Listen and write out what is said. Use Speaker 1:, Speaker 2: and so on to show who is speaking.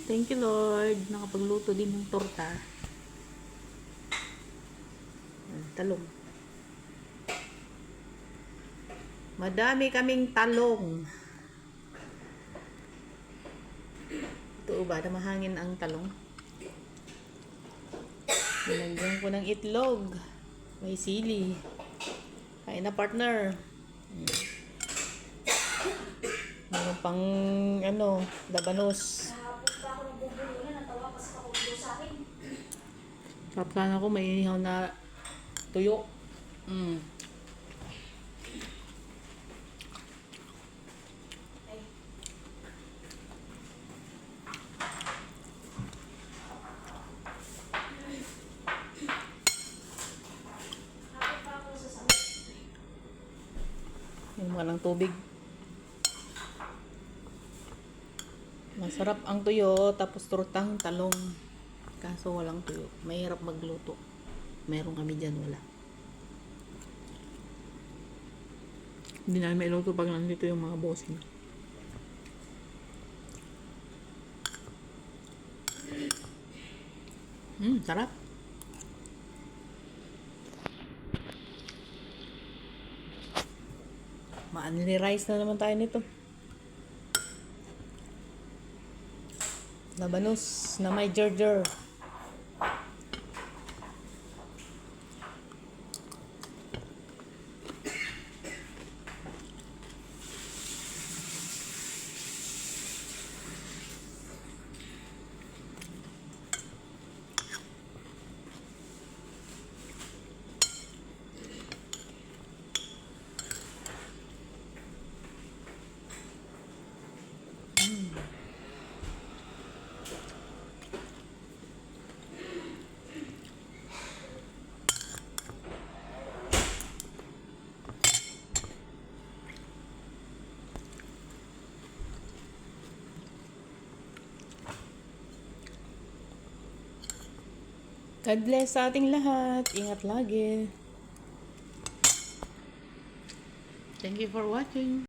Speaker 1: Thank you, Lord. Nakapagluto din ng torta. Talong. Madami kaming talong. Totoo ba na mahangin ang talong? Nilagyan ko ng itlog. May sili. Kain na, partner. Meron pang labanos.
Speaker 2: Kahapon pa ako nagbubulunan, natawa pa sa kakulo sa akin.
Speaker 1: Sarap sana ako may inihaw na tuyo.
Speaker 2: Ay. Kahapon pa ako sa sabi.
Speaker 1: Yung mga ng tubig. Masarap ang tuyo, tapos tortang talong. Kaso walang tuyo. Mahirap magluto. Meron kami dyan, wala. Hindi namin mailuto pag nandito yung mga bossing. Sarap. Ma-only rice na naman tayo nito. Labanos na may gerger. God bless sa ating lahat. Ingat lagi. Thank you for watching.